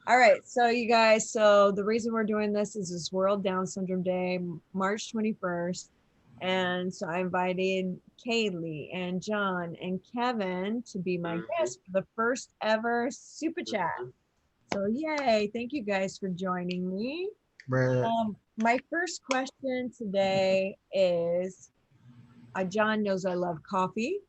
All right, so you guys, so the reason we're doing this is this World Down Syndrome Day, March 21st. And so I invited Caley and John and Kevin to be my guests for the first ever Super Chat. So yay, thank you guys for joining me. My first question today is, John knows I love coffee.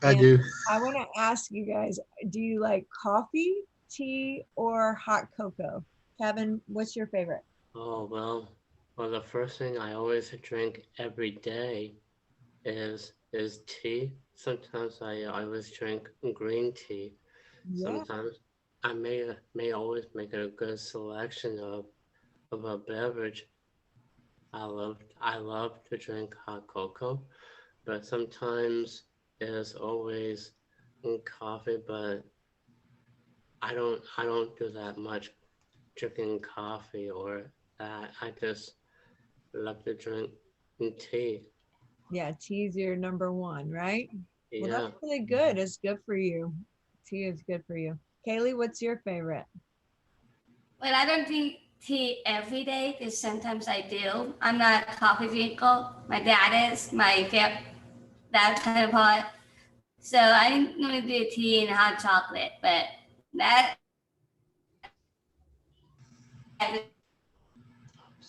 I do. I want to ask you guys, do you like coffee, tea, or hot cocoa? Kevin, what's your favorite? Oh, well, the first thing I always drink every day is tea. Sometimes I always drink green tea. Yeah. Sometimes I may always make a good selection of a beverage. I love to drink hot cocoa, but sometimes it's always coffee. But I don't do that much drinking coffee or that. I just love to drink tea. Yeah, tea's your number one, right? Well, Yeah. that's really good. It's good for you. Tea is good for you. Kaylee, what's your favorite? Well, I don't drink tea every day, but sometimes I do. I'm not a coffee drinker. My dad is that kind of part. So I normally do tea and hot chocolate, but that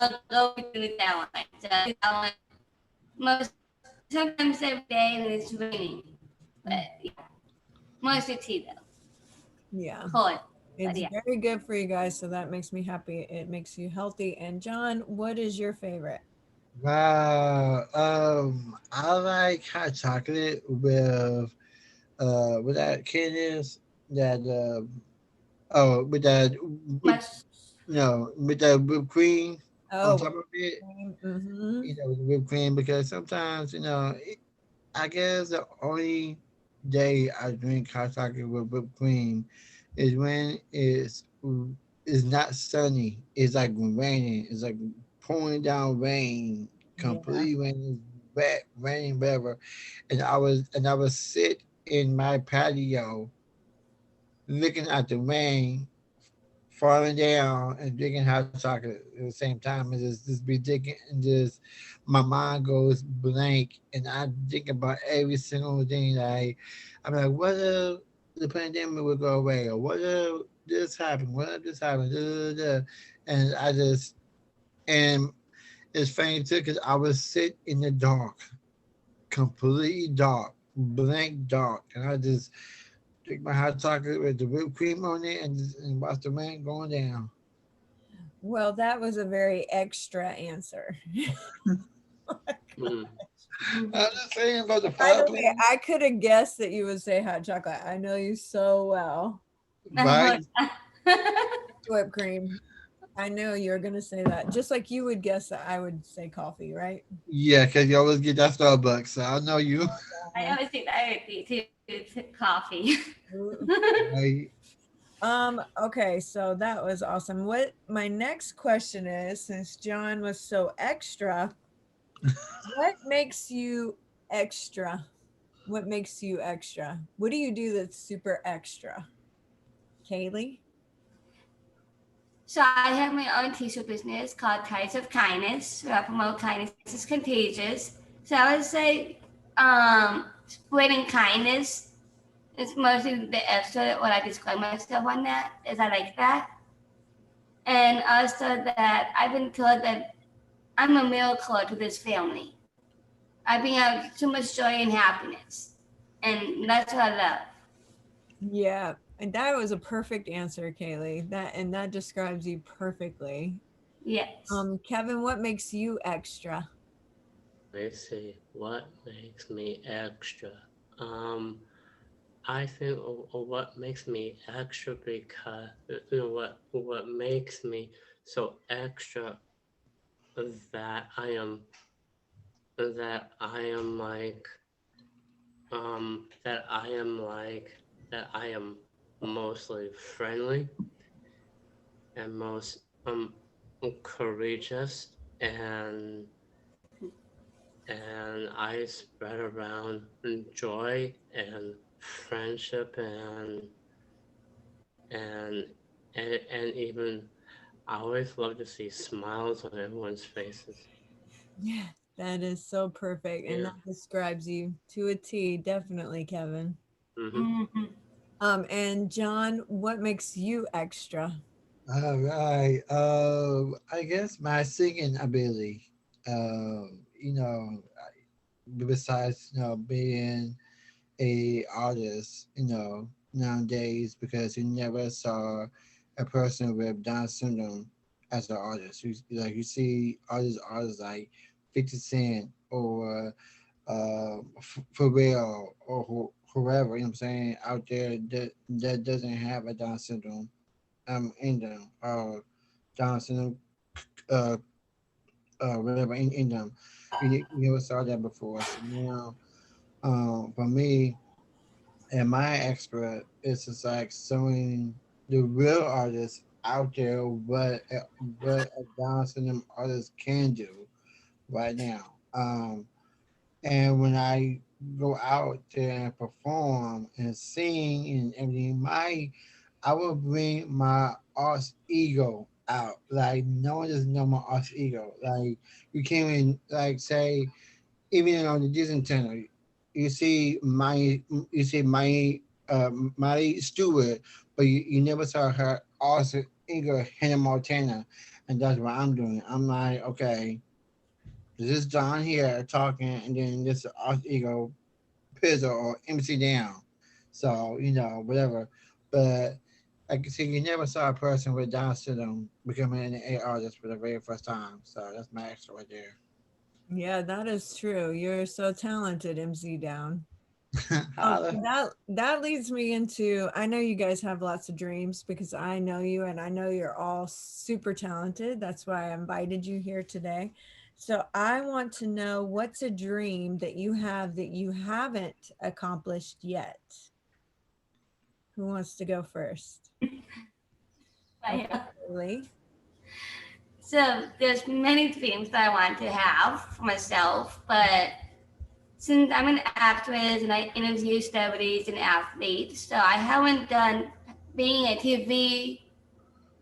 I'll go through that one. So that one most sometimes every day when it's raining, but yeah, mostly tea though. Yeah. Cold. It's yeah. very good for you guys, so that makes me happy. It makes you healthy. And John, what is your favorite? Wow. I like hot chocolate with that kid is that with that Much. with that whipped cream on Oh, top of it. mm-hmm. With whipped cream because sometimes I guess the only day I drink hot chocolate with whipped cream is when it's not sunny. It's like raining. It's like pouring down rain, Yeah. completely raining, wet, raining, whatever. And I was sit in my patio looking at the rain falling down and drinking hot chocolate at the same time and just be thinking and just my mind goes blank and I think about every single thing I'm like, what if the pandemic would go away or what if this happened? What if this happened? Da, da, da, da. And and it's funny too because I was sit in the dark, completely dark, blank dark, and I just drink my hot chocolate with the whipped cream on it and watch the rain going down. Well, that was a very extra answer. Mm. I'm just saying about the By the way, fireplace. I could have guessed that you would say hot chocolate. I know you so well. Right? Whipped cream. I know you're gonna say that. Just like you would guess that I would say coffee, right? Yeah, because you always get that Starbucks. So I know you. I always think that I would too. It's coffee. Right. Okay, so that was awesome. What my next question is, since John was so extra, what makes you extra? What makes you extra? What do you do that's super extra? Kaylee? So I have my own t-shirt business called Tides of Kindness, where I promote kindness is contagious. So I would say spreading kindness is mostly the extra what I describe myself on that, is I like that. And also that I've been told that I'm a miracle to this family. I bring out too much joy and happiness. And that's what I love. Yeah, and that was a perfect answer, Kaylee. That describes you perfectly. Yes. Kevin, what makes you extra? Let's see what makes me extra. Um, I think what makes me extra because what makes me so extra that I am like that I am mostly friendly and most courageous and I spread around joy and friendship and and even I always love to see smiles on everyone's faces. Yeah, that is so perfect. And Yeah. that describes you to a T, definitely, Kevin. Mm-hmm. Mhm. And John, what makes you extra? All right. I guess my singing ability. You know, besides being a artist, nowadays because you never saw a person with Down syndrome as an artist. You see artists like 50 Cent or Pharrell or whoever, you know what I'm saying, out there that doesn't have a Down syndrome in them, or Down syndrome uh whatever in them. You never saw that before. So now for me, and my expert is just like showing the real artists out there what a Down syndrome artist can do right now. And when I go out there and perform and sing and everything, I will bring my arts ego out. Like no one doesn't know my arts ego. Like you can't even like say even on the Disney Channel, you see my Miley Stewart, but you never saw her also Igor Hannah Montana, and that's what I'm doing. I'm like, okay, this is John here talking, and then this is Ego Pizzo or MC Down. So whatever, but like you see, you never saw a person with Down syndrome becoming an A artist for the very first time. So that's my extra right there. Yeah, that is true. You're so talented, MC Down. Holla. That leads me into, I know you guys have lots of dreams because I know you and I know you're all super talented. That's why I invited you here today. So I want to know, what's a dream that you have that you haven't accomplished yet? Who wants to go first? Okay, Yeah. Caley. So there's many dreams that I want to have for myself, but since I'm an actress and I interview celebrities and athletes, so I haven't done being a TV.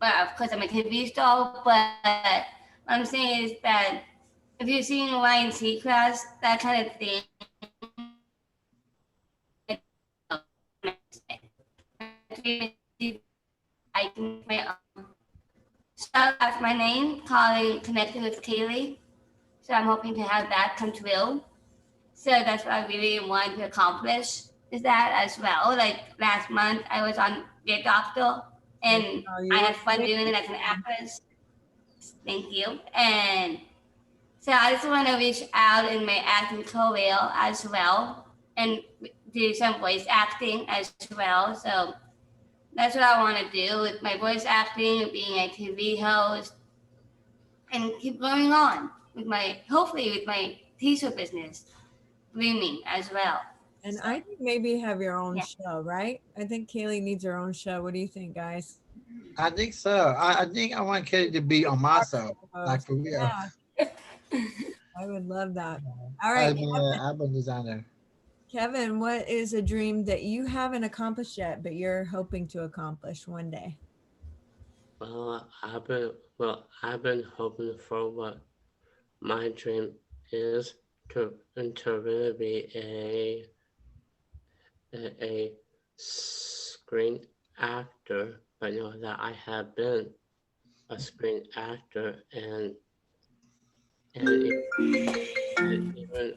Well, of course, I'm a TV star, but what I'm saying is that if you're seeing Ryan Seacrest, that kind of thing, I can make my own. So that's my name, calling connected with Caley. So I'm hoping to have that come true. So that's what I really want to accomplish. Is that as well? Like last month, I was on Dear Doctor, and Oh, I you had look fun great. doing it as an actress. Thank you. And so I just want to reach out in my acting career as well, and do some voice acting as well. So that's what I want to do with my voice acting, being a TV host, and keep going on with my, hopefully with my t-shirt business, blooming as well. And So I think maybe have your own yeah. show, right? I think Kaylee needs her own show. What do you think, guys? I think so. I think I want Kelly to be on my show, like for real. Yeah, I would love that. All I've right, been an album designer. Kevin, what is a dream that you haven't accomplished yet, but you're hoping to accomplish one day? I've been hoping for what my dream is to really be a screen actor, but that I have been a screen actor and even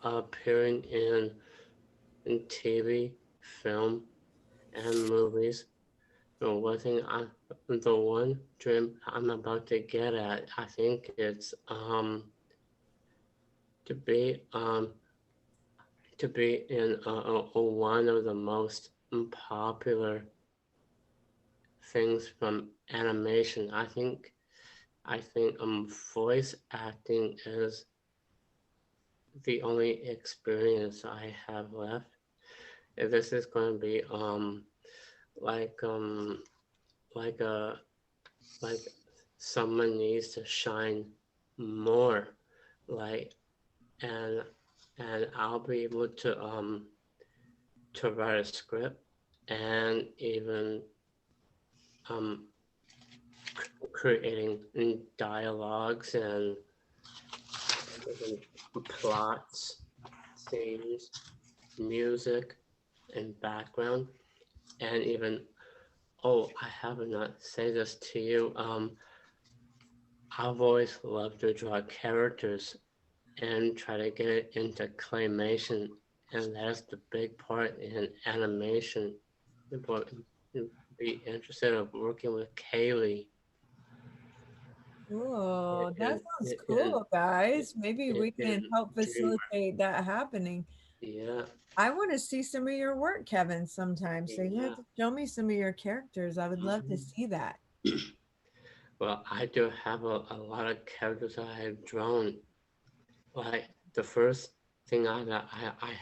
appearing in TV, film, and movies. The one dream I'm about to get at, I think it's to be um to be in one of the most popular things from animation. I think voice acting is the only experience I have left. If this is going to be like like a like someone needs to shine more, like and I'll be able to write a script and even um, creating dialogues and plots, scenes, music, and background, and even I have not say this to you. I've always loved to draw characters and try to get it into claymation, and that's the big part in animation. But be interested in working with Caley. Oh, that sounds And cool, guys. Maybe we can help Dreamer. facilitate that happening. Yeah, I want to see some of your work, Kevin, sometime. So you have yeah. to show me some of your characters. I would love to Mhm. see that. Well, I do have a lot of characters I have drawn. Like the first thing I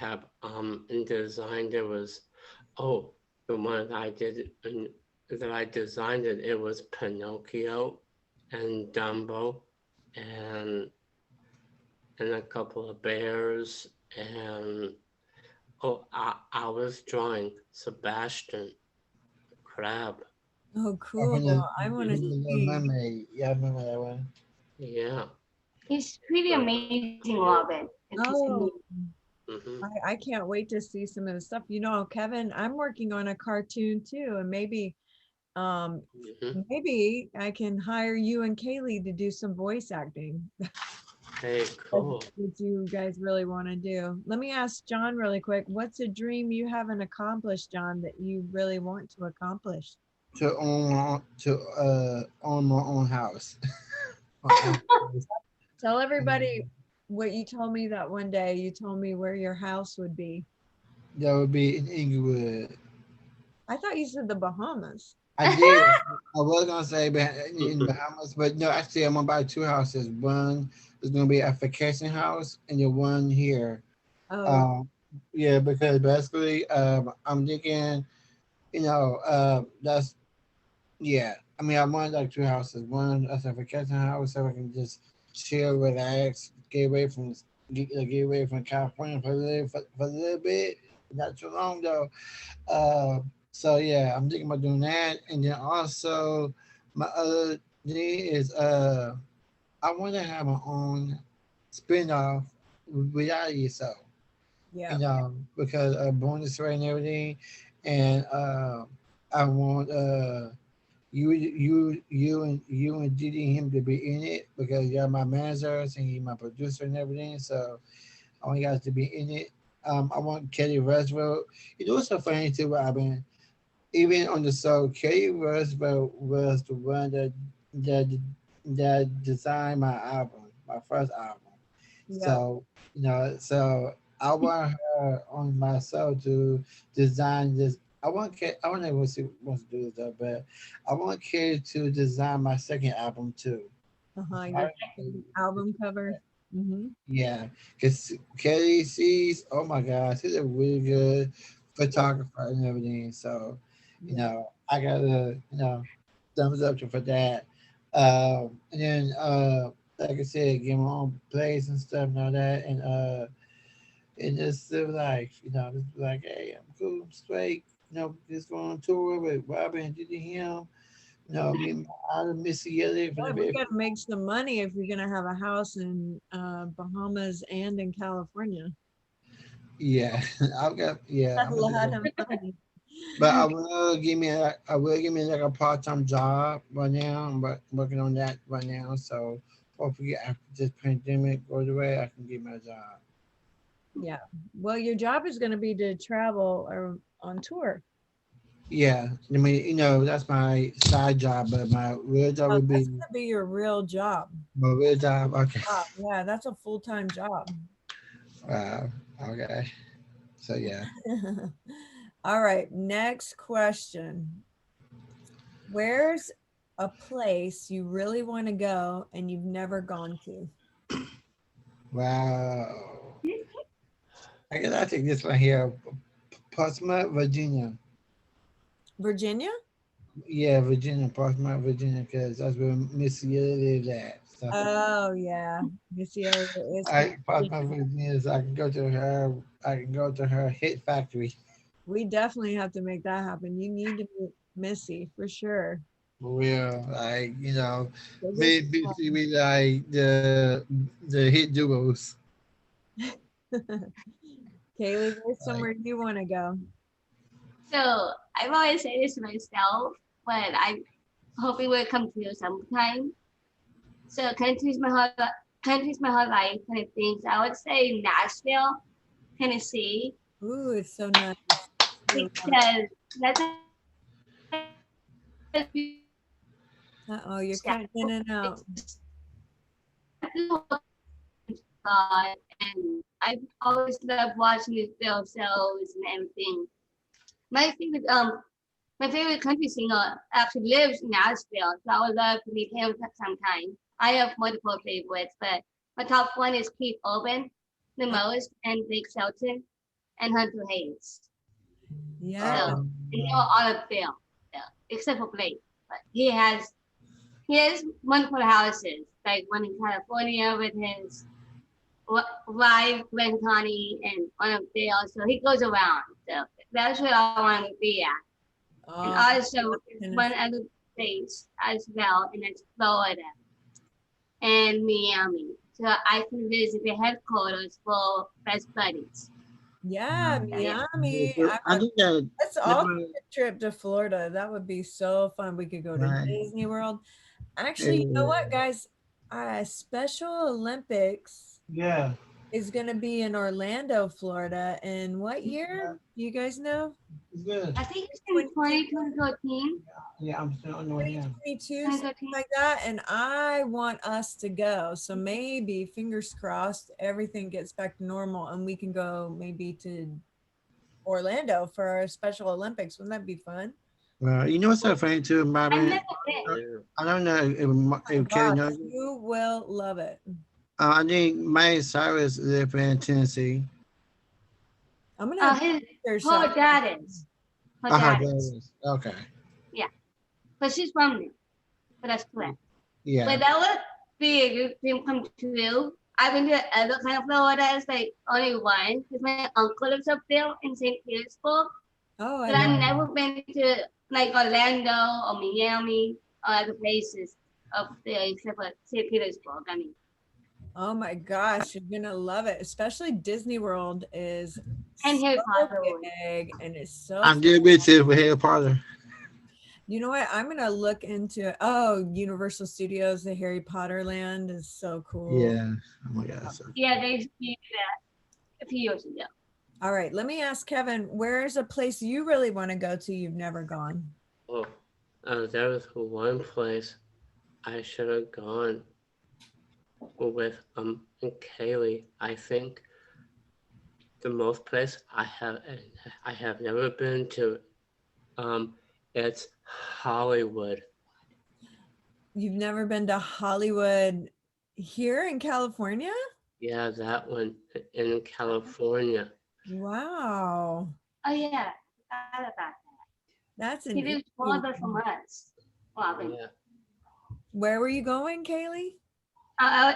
have designed, it was the one that I did and that I designed, it was Pinocchio and Dumbo and a couple of bears, and I was drawing Sebastian Crab. Oh, Oh, from cool. I want to the Little see. Mermaid. Yeah, I remember that one. Yeah. He's pretty amazing, Robin. Oh, Mm-hmm. I can't wait to see some of the stuff. You know, Kevin, I'm working on a cartoon too, and um Mm-hmm. maybe I can hire you and Kaylee to do some voice acting. Hey, cool. What you guys really want to do. Let me ask John really quick. What's a dream you haven't accomplished, John, that you really want to accomplish? To own my own house. Tell everybody what you told me that one day. You told me where your house would be. That would be in Inglewood. I thought you said the Bahamas. I did. I was gonna say in Bahamas, but no, actually, I'm gonna buy two houses. One is gonna be a vacation house, and the one here. Oh, Um, yeah, because basically, I'm thinking, that's yeah. I mean, I want like two houses. One as a vacation house, so I can just chill, relax, get away from California for a little bit, not too long though. So yeah, I'm thinking about doing that, and then also my other thing is I want to have my own spin-off reality show, yeah. because bonus rate and everything, and I want you and Didi and him to be in it because you're my managers and you're my producer and everything. So I want you guys to be in it. I want Kelly Roosevelt. What's so funny too, Robin? Even on the show, Kelly Roosevelt was the one that that designed my album, my first album. Yeah. So I want her on my show to design this. I want to see wants to do this though, but I want Kelly to design my second album too. Your album cover. Mm-hmm. Yeah, because Kelly sees, oh my gosh, he's a really good photographer and everything. So, I gotta, thumbs up for that. And then, like I said, get my own place and stuff and all that. And just live life, just be like, hey, I'm cool, I'm straight, just going on tour with Robin, Diddy, him, me and my Missy Elliott from Well, the we very got to make some money if you're going to have a house in Bahamas and in California. yeah, That's a I'm gonna lot do of money. but I will give me like a part-time job right now. I'm working on that right now. So hopefully after this pandemic goes away, I can get my job. Yeah. Well, your job is going to be to travel or on tour. Yeah, I mean, that's my side job, but my real job Oh, would that's be going to be your real job. my real job. Okay. Yeah, that's a full-time job. Wow. Okay. So yeah. All right. Next question. Where's a place you really want to go and you've never gone to? Wow. I think this one here, Portsmouth, Virginia. Virginia? Yeah, Virginia, Portsmouth, Virginia, because that's where Missy lives at. So. Oh, yeah. Missy Elliott is Portsmouth, Virginia, so I can go to her. I can go to her hit factory. We definitely have to make that happen. You need to meet Missy for sure. For real, like This is maybe we like the hit duos. Kaylee, where's Like somewhere you want to go? So I've always said this to myself, but I hope it will come true sometime. So countries my whole life kind of things. I would say Nashville, Tennessee, Ooh, it's so nice. I love it. because that's a Uh-oh, you're cutting in and out. and I've always loved watching the film shows and everything. My favorite my favorite country singer actually lives in Nashville, so I would love to meet him sometime. I have multiple favorites, but my top one is Keith Urban the most, and Blake Shelton and Hunter Hayes. Yeah. So they know all of them, except for Blake. But he has wonderful houses, like one in California with his wife, Glenn Connie, and one of Dale. So he goes around. So that's where I want to be at. And also one other place as well, and it's Florida and Miami. So I can visit the headquarters for Best Buddies. Yeah, Yeah. Miami. I think that Let's all take a trip to Florida. That would be so fun. We could go to Right. Disney World. Actually, you know what, guys? Special Olympics Yeah, is going to be in Orlando, Florida. In what year? Do you guys know? it's good. I think it's in 2013. Yeah, I'm still on yeah. 2022, something like that. And I want us to go. So maybe, fingers crossed, everything gets back to normal and we can go maybe to Orlando for our Special Olympics. Wouldn't that be fun? Well, you know what's so funny too, I've Marvin? never been. I don't know if Kelly Gosh, knows. you will love it. I think Miley Cyrus lives in Tennessee. I'm gonna Her dad is. Her dad is. Okay. Yeah. But she's from there. But that's correct. Yeah. But that would be a good dream come true. I've been to other kind of Florida. It's like only one because my uncle lives up there in St. Petersburg. Oh, But I've never been to like Orlando or Miami or other places up there except for St. Petersburg. I mean. Oh my gosh, you're gonna love it. Especially Disney World is And Harry Potter. big and it's so I'm doing bit too with Harry Potter. You know what? I'm gonna look into Universal Studios, the Harry Potter land is so cool. Yeah. Oh my God. So Yeah, they did that a few years ago. All right, let me ask Kevin, where is a place you really want to go to you've never gone? Oh, there was one place I should have gone with Caley. I think the most place I have never been to it's Hollywood. You've never been to Hollywood here in California? Yeah, that one in California. Wow. Oh yeah, I forgot about that. That's He lives farther from us. Yeah. Where were you going, Caley?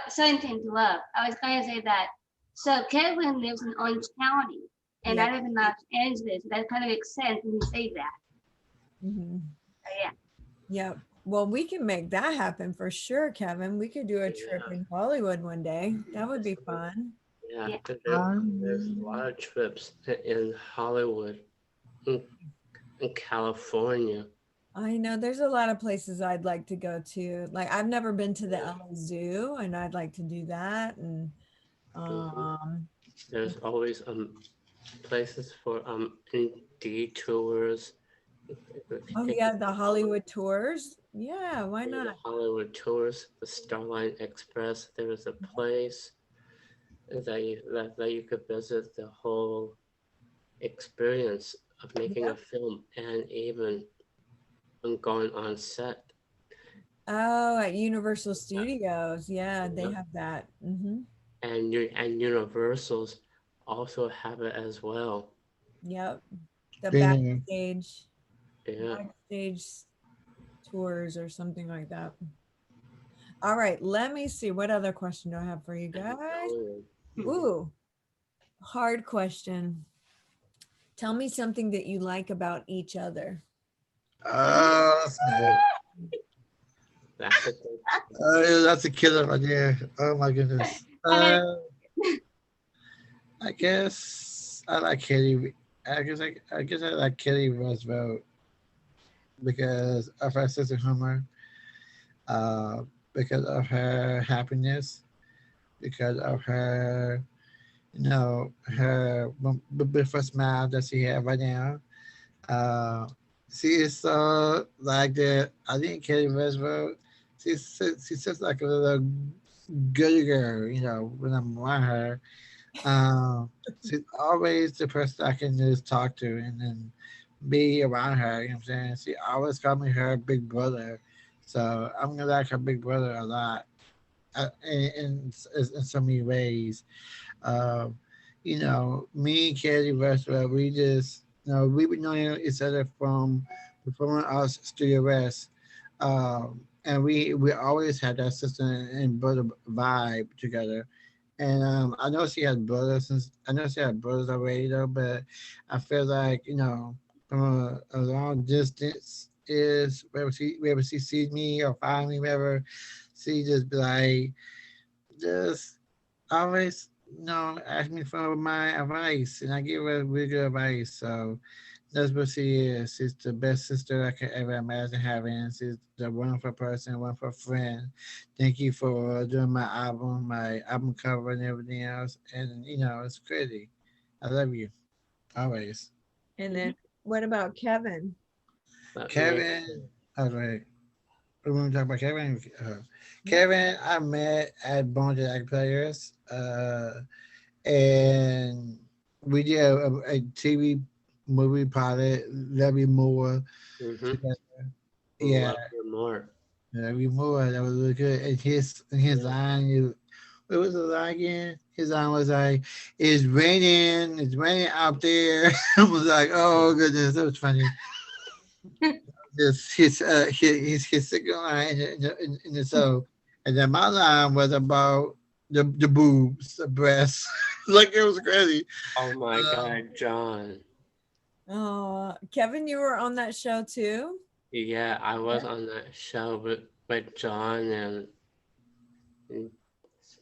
Sorry to interrupt. I was going to say that. So Kevin lives in Orange County, and I live in Los Angeles. That kind of makes sense when you say that. Mm-hmm. Yeah. Yep. Well, we can make that happen for sure, Kevin. We could do a trip in Hollywood one day. That would be fun. Yeah, there's a lot of trips in Hollywood, in California. I know there's a lot of places I'd like to go to. Like I've never been to the LA Zoo, and I'd like to do that. And there's always places for detours. Oh yeah, the Hollywood tours. Yeah, why not? The Hollywood tours, the Starline Express. There is a place that you could visit the whole experience of making a film and even going on set. Oh, at Universal Studios. Yeah, they have that. Mm-hmm. And Universals also have it as well. Yep. The backstage. Yeah. Backstage tours or something like that. All right, let me see. What other question do I have for you guys? Ooh, hard question. Tell me something that you like about each other. that's good. That's a good. That's a killer right there. Oh my goodness. I guess I like Kelly. I guess I like Kelly Roosevelt because of her sense of humor, uh, because of her happiness, because of her, her beautiful smile that she has right now. Uh, she is so like that. I think Kelly Roosevelt. She's just like a little good girl, when I'm around her. She's always the person I can just talk to and then be around her. You know what I'm saying? She always called me her big brother, so I'm gonna like her big brother a lot. In so many ways. Um, me and Katie Westwell, we just, we would know each other from Performing Arts Studio West. And we always had that sister and brother vibe together. And I know she had brothers, I know she had brothers already though, but I feel like, from a long distance is wherever she sees me or find me, wherever, she just be like, just always, ask me for my advice, and I give her really good advice. So that's what she is. She's the best sister I could ever imagine having. She's the wonderful person, wonderful friend. Thank you for doing my album cover and everything else. And it's pretty. I love you always. And then what about Kevin? Let me. Kevin, all right. We're going to talk about Kevin. Kevin, I met at Bone Jack Players, and we did a TV movie pilot, Love You More, Mm-hmm. together. Yeah, Love you more. Love You More. That was really good. And his Yeah. line, what was the line again? His line was like, it's raining out there." I was like, "Oh goodness, that was funny." Just his second line in the show, and then my line was about the boobs, the breasts, like it was crazy. Oh my Um, God, John. Oh, Kevin, you were on that show too? Yeah, I was Yeah. on that show with John and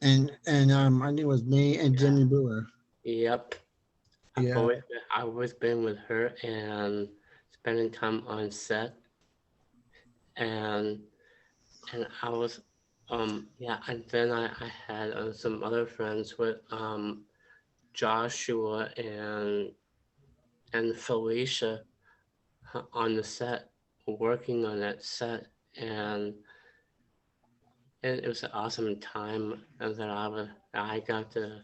and I think it was me and yeah. Jimmy Brewer. Yep. Yeah, I've always been with her and spending time on set and I was yeah, and then I had some other friends with Joshua and Felicia on the set, working on that set, and it was an awesome time, and that I got to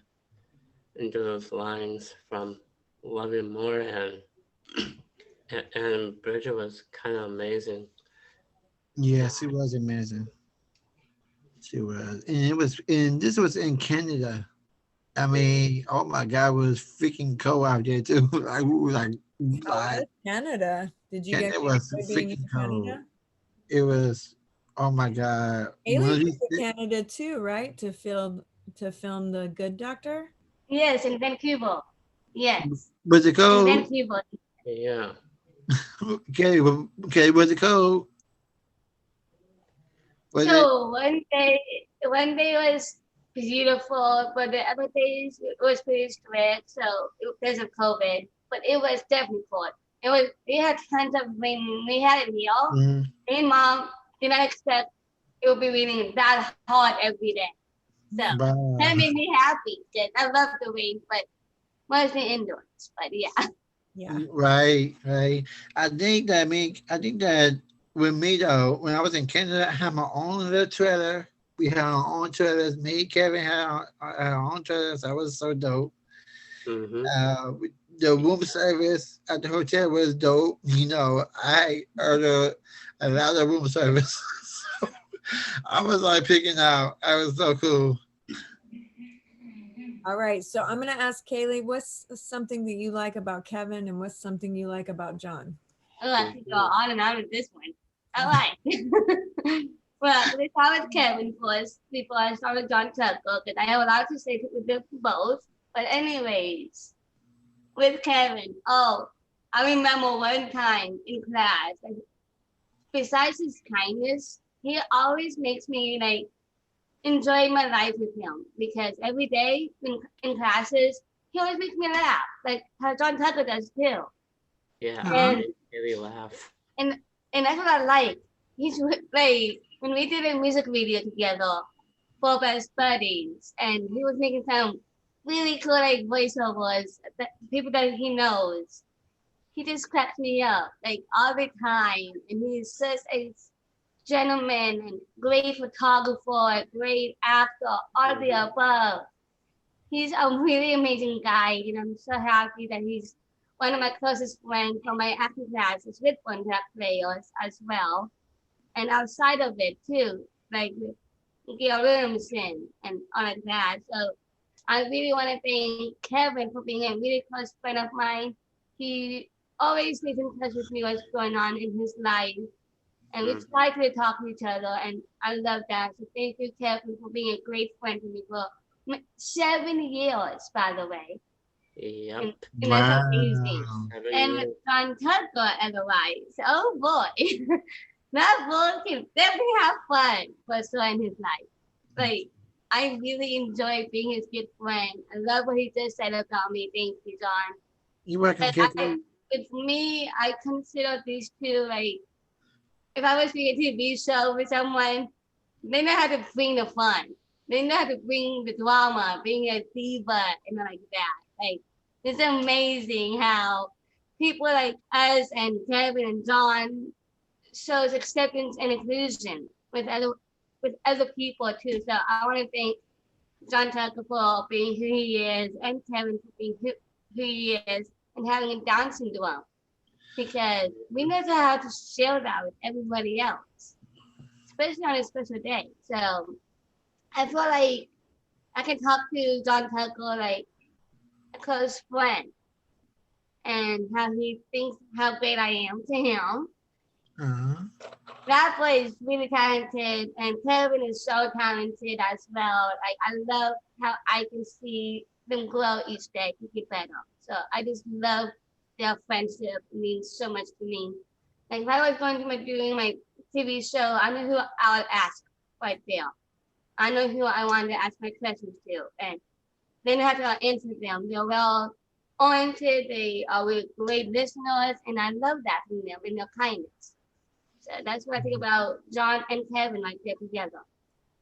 do those lines from Love You More, and Bridget was kind of amazing. yeah, she was amazing. She was, and this was in Canada. I mean, oh my God, it was freaking cold out there too. Like we were How like was Canada? Did you get Canada to was enjoy being in freaking cold. Canada? It was, oh my God. Haley went to Canada too, right? To film The Good Doctor. Yes, in Vancouver. Yes, Was it in cold? Vancouver. Yeah. Okay, was it cold? Was it? So one day was beautiful, but the other days it was pretty strict. So because of COVID, but it was definitely cold. We had tons of rain. We had it here. Mhm. Me and mom did not expect it would be raining that hard every day. So Wow. that made me happy. 'Cause I love the rain, but mostly indoors. But yeah. Yeah. Right, right. I think that with me though, when I was in Canada, I had my own little trailer. We had our own trailers. Me, Kevin had our own trailers. That was so dope. Mm-hmm. The room service at the hotel was dope. I ordered a lot of room service. So I was like picking out. I was so cool. All right. So I'm gonna ask Caley, what's something that you like about Kevin, and what's something you like about John? Oh, I could go on and on with this one. I like. Well, let's start with Kevin first before I start with John Tucker, because I have a lot to say with them both. But anyways, with Kevin, I remember one time in class, besides his kindness, he always makes me like enjoy my life with him because every day in classes, he always makes me laugh, like how John Tucker does too. Yeah, Uh-huh. it really laugh. And that's what I like. He's like when we did a music video together for best buddies, and he was making some really cool like voiceovers that people that he knows. He just cracks me up like all the time, and he's such a gentleman and great photographer, great actor, all the above. He's a really amazing guy, and I'm so happy that he's one of my closest friends from my acting classes with contact players as well. And outside of it too, like with Gail Williamson and all of that. So I really want to thank Kevin for being a really close friend of mine. He always stays in touch with me what's going on in his life. And we try to talk to each other, and I love that. So thank you, Kevin, for being a great friend to me for 7 years, by the way. Yep. And that's amazing. Wow. And with John Tucker otherwise, oh boy, that boy can definitely have fun for so in his life. Like, I really enjoy being his good friend. I love what he just said about me. Thank you, John. You welcome, But Kitty. with me, I consider these two like, if I was doing a TV show with someone, they know how to bring the fun. They know how to bring the drama, being a diva and like that. Like, it's amazing how people like us and Kevin and John shows acceptance and inclusion with other people too. So I want to thank John Tucker for being who he is and Kevin for being who he is and having a Down syndrome. Because we never have to share that with everybody else, especially on a special day. So I feel like I can talk to John Tucker like a close friend and how he thinks how great I am to him. Uh-huh. That boy is really talented, and Kevin is so talented as well. Like I love how I can see them grow each day to get better. So I just love their friendship. It means so much to me. Like if I was going to be doing my TV show, I know who I would ask right there. I know who I wanted to ask my questions to, and then I have to answer them. They're well oriented. They are really great listeners, and I love that from them and their kindness. So that's what I think about John and Kevin, like they're together.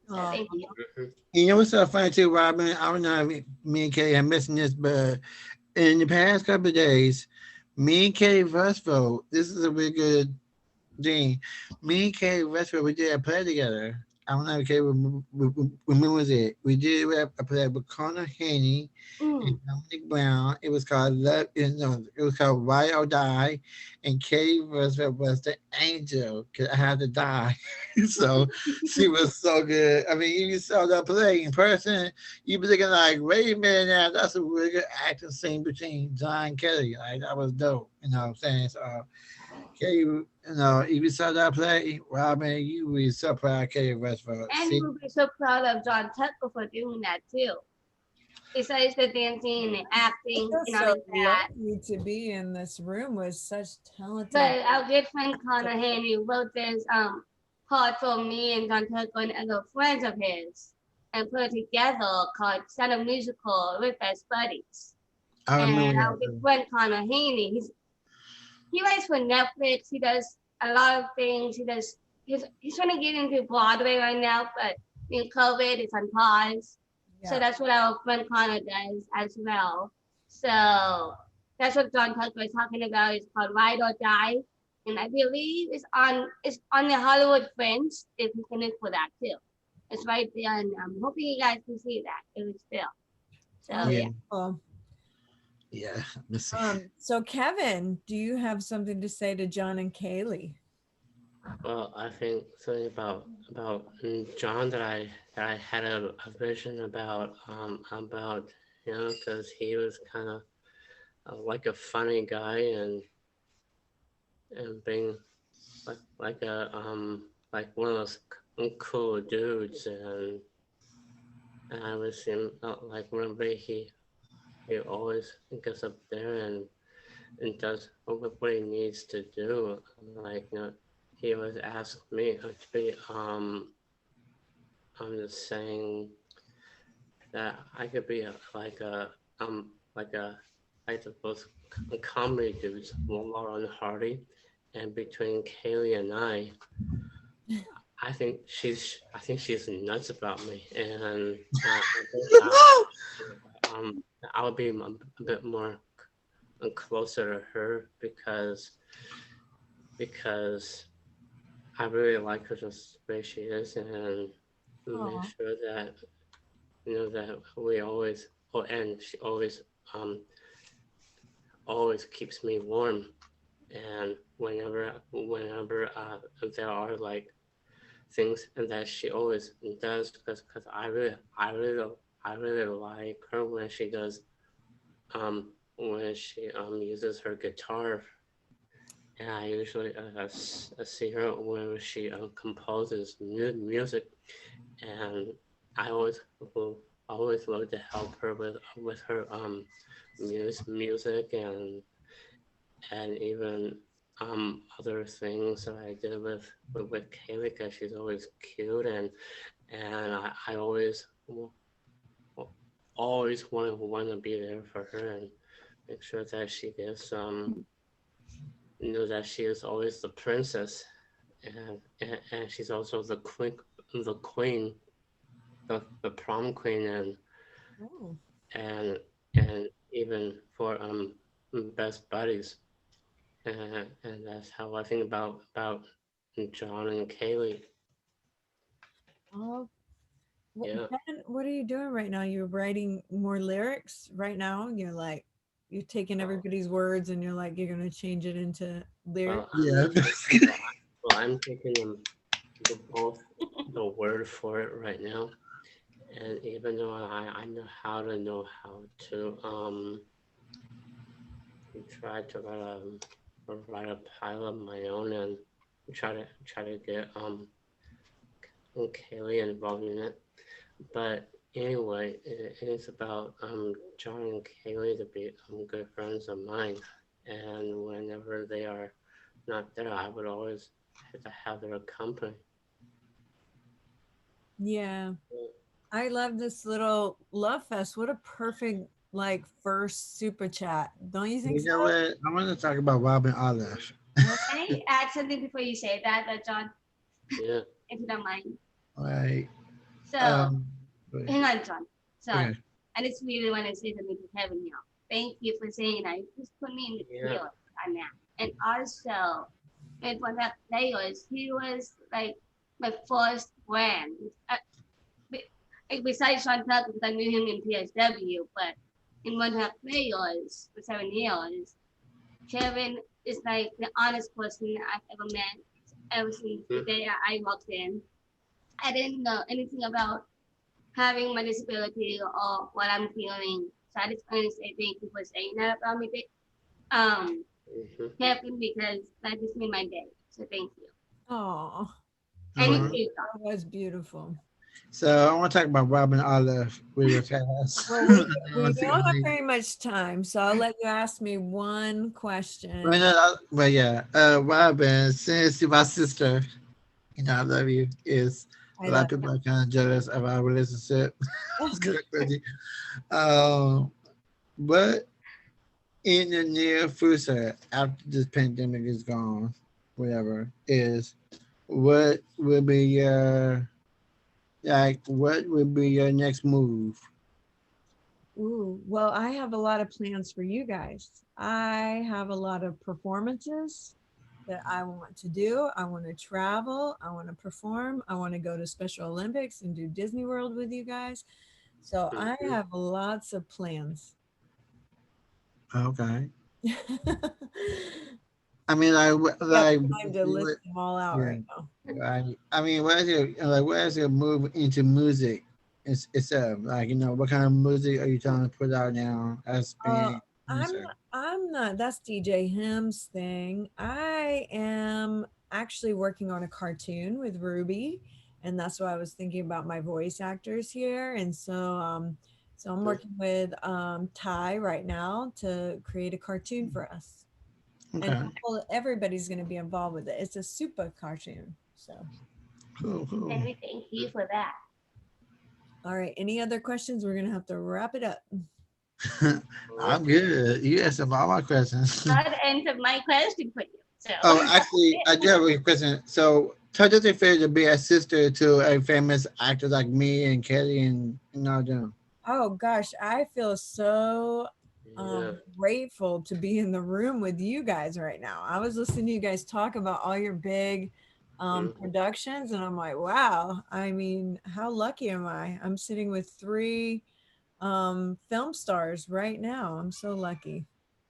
So Oh, thank you. You know what's so funny too, Robin? I don't know if me and Kelly are missing this, but in the past couple of days, me and Kelly Versfelt, this is a really good thing. Me and Kelly Versfelt, we did a play together. I don't know if Kelly remembers it. We did a play with Connor Haney and Dominic Brown. It was called Love. It was called Ride or Die, and Kelly Versfelt was the angel because I had to die. So she was so good. I mean, if you saw that play in person, you'd be looking like, wait a minute now, that's a really good acting scene between John and Kelly. Like that was dope. You know what I'm saying? So Kelly, you know, if you saw that play, Robin, you would be so proud of Kelly Westford. And See, we'll be so proud of John Tucker for doing that too. Besides the dancing and the acting it's and all so of that. lucky to be in this room with such talented. But our good friend Connor Haney wrote this part for me and John Tucker and other friends of his and put it together called Sound of Musical with Best Buddies. I And remember our good friend Connor Haney, he writes for Netflix. He does a lot of things. He's trying to get into Broadway right now, but in COVID, it's on pause. Yeah. So that's what our friend Connor does as well. So that's what John Tucker is talking about. It's called Ride or Die, and I believe it's on the Hollywood Fringe. If you can look for that too, it's right there, and I'm hoping you guys can see that. It was there. So Yeah. Well, yeah. Let's see. so Kevin, do you have something to say to John and Caley? Well, I think something about John that I had a vision about because he was kind of like a funny guy and being like one of those cool dudes and I was him like remember he always gets up there and does what he needs to do like he always asks me to be I'm just saying that I could be like a like the both comedy dudes, Laura and Hardy, and between Caley and I think she's nuts about me, and um, I'll be a bit more closer to her because I really like her just the way she is, and make Aw. sure that that we always and she um always keeps me warm, and whenever there are like things that she always does because I really like her when she uses her guitar, and I usually see her when she composes music, and I will always love to help her with her music and even other things that I did with Kaylee because she's always cute and I always want to be there for her and make sure that she gets that she is always the princess and she's also the queen the prom queen Oh. and and even for best buddies and that's how I think about John and Kaylee. Oh, Yeah. Ben, what are you doing right now? You're writing more lyrics right now. You're like, you're taking Well, everybody's words and you're like, you're gonna change it into lyrics. well, Yeah. I'm taking them both the word for it right now, and even though I know how to try to write a pile of my own and try to get Kaylee involved in it. But anyway, it's about John and Caley to be good friends of mine, and whenever they are not there, I would always have to have their company. Yeah. I love this little love fest. What a perfect like first super chat. Don't you think You know so? what? I want to talk about Robin Olive. Can I add something before you say that, John, Yeah, if you don't mind? Like, So, um, but- hang on, John. Sorry. okay. I just really want to say something to Kevin here. Thank you for saying that. You just put me in the yeah, field on that. And also, with one of players, he was like my first friend. Like besides Sean Tucker, because I knew him in PSW, but in one half players for 7 years, Kevin is like the honest person I've ever met ever since the day I walked in. I didn't know anything about having my disability or what I'm feeling. So I just want to say thank you for saying that about me, Kevin, because that just made my day. So thank you. Oh, And Uh-huh. you too, that was beautiful. So I want to talk about Robin Olive really fast. Well, we don't have very much time, so I'll let you ask me one question. But yeah, Robin, since you're my sister, I love you. Is I a lot love of people are kind of jealous of our relationship. It's good, buddy. But in the near future, after this pandemic is gone, whatever, is what will be your what will be your next move? Ooh, well, I have a lot of plans for you guys. I have a lot of performances that I want to do. I want to travel. I want to perform. I want to go to Special Olympics and do Disney World with you guys. So I have lots of plans. Okay. Yeah, I mean, like, time to list them all out yeah, right now. right. I mean, what is your move into music? It's like what kind of music are you trying to put out now as Uh, being I'm music? not, I'm not, that's DJ Him's thing. I am actually working on a cartoon with Ruby, and that's why I was thinking about my voice actors here. And so I'm working with Ty right now to create a cartoon for us. Okay. And everybody's going to be involved with it. It's a SUPA cartoon. So, Cool, cool. And we thank you for that. all right. Any other questions? We're going to have to wrap it up. I'm good. You answered all my questions. That answered my question for you. So. Oh, actually, I do have a question. So, how does it feel to be a sister to a famous actor like me and Kelly and all them? Oh gosh, I feel so Yeah. grateful to be in the room with you guys right now. I was listening to you guys talk about all your big productions, and I'm like, wow. I mean, how lucky am I? I'm sitting with 3 film stars right now. I'm so lucky.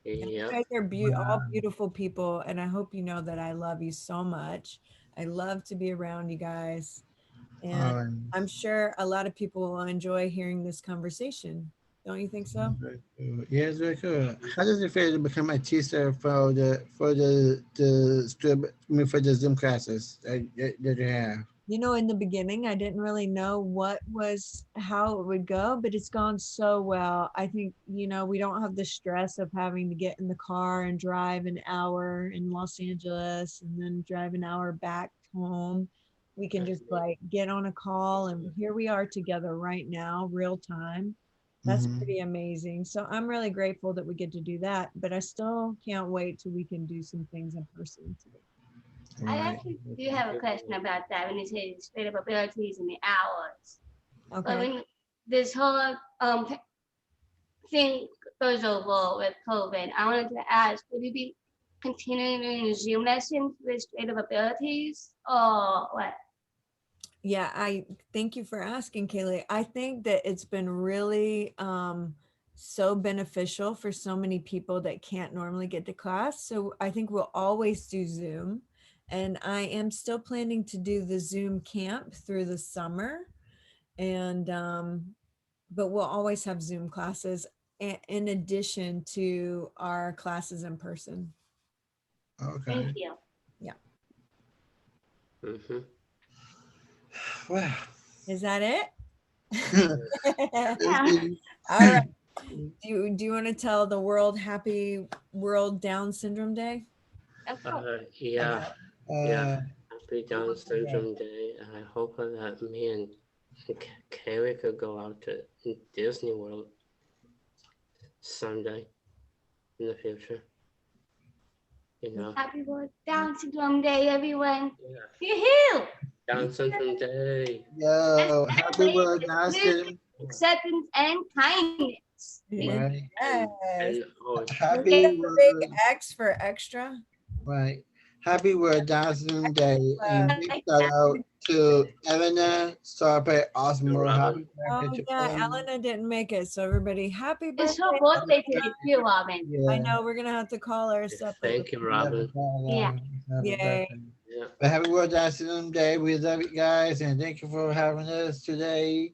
And you Yeah. guys are all beautiful people, and I hope you know that I love you so much. I love to be around you guys, and Um, I'm sure a lot of people will enjoy hearing this conversation. Don't you think so? very cool. Yeah, it's very cool. How does it feel to become a teacher for the strip? I mean, for the Zoom classes that you have? You know, in the beginning, I didn't really know how it would go, but it's gone so well. I think, we don't have the stress of having to get in the car and drive an hour in Los Angeles and then drive an hour back home. We can just like get on a call, and here we are together right now, real time. That's Mm-hmm. pretty amazing. So I'm really grateful that we get to do that, but I still can't wait till we can do some things in person together. I Right. actually do have a question about that when you say straight up abilities and the hours. But Okay. when this whole thing goes over with COVID, I wanted to ask, would you be continuing Zoom lessons with straight up abilities or what? Yeah, I thank you for asking, Caley. I think that it's been really so beneficial for so many people that can't normally get to class. So I think we'll always do Zoom. And I am still planning to do the Zoom camp through the summer. And but we'll always have Zoom classes in addition to our classes in person. Okay. Thank you. Yeah. Mm-hmm. Wow. Is that it? Yeah. All right. Do you want to tell the world happy World Down Syndrome Day? Of course. Yeah. Uh, Happy Down Syndrome Day. I hope that me and Caley could go out to Disney World someday in the future. Happy World Down Syndrome Day, everyone. Yeah. Yoo-hoo! Down Syndrome Day. yo, Let's happy celebrate World with Down good Syndrome. acceptance and kindness. Right. Yes. And Happy Big World. X for extra. Right. Happy World Down Syndrome Day, and big Like shout that. out to Elena, Sarpe, Osmo. Robin. Happy Oh birthday to yeah, Elena. Elena didn't make it, so everybody, happy It's birthday. her birthday today too, Robin. I Yeah. know we're gonna have to call her separately. Thank you, Robin. Yeah. Happy Yay. birthday. Yeah. But happy World Down Syndrome Day. We love you guys, and thank you for having us today.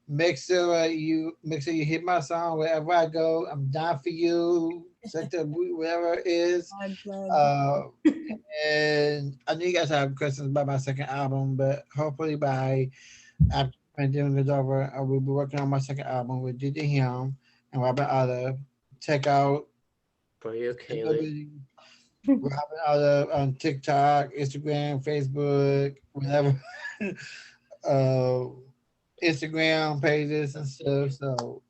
Make sure you hit my song wherever I go. I'm down for you. Sector whatever it is. Plug. And I know you guys have questions about my second album, but hopefully by after the pandemic is over, I will be working on my second album with DJ Him and Robin Otter. Check out For you, Caley. Robin Otter on TikTok, Instagram, Facebook, whatever. uh, Instagram pages and stuff. So,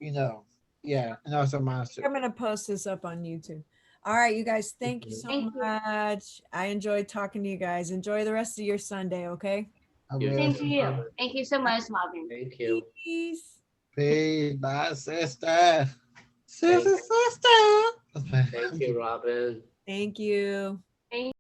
yeah. And also mine too. I'm gonna post this up on YouTube. All right, you guys, thank you so Thank you. much. I enjoyed talking to you guys. Enjoy the rest of your Sunday, okay? I You will. Same too, to you. Robin. Thank you so much, Robin. Thank you. Peace. Peace. Bye, sister. Sister. Thank you, Robin. Thank you. Thank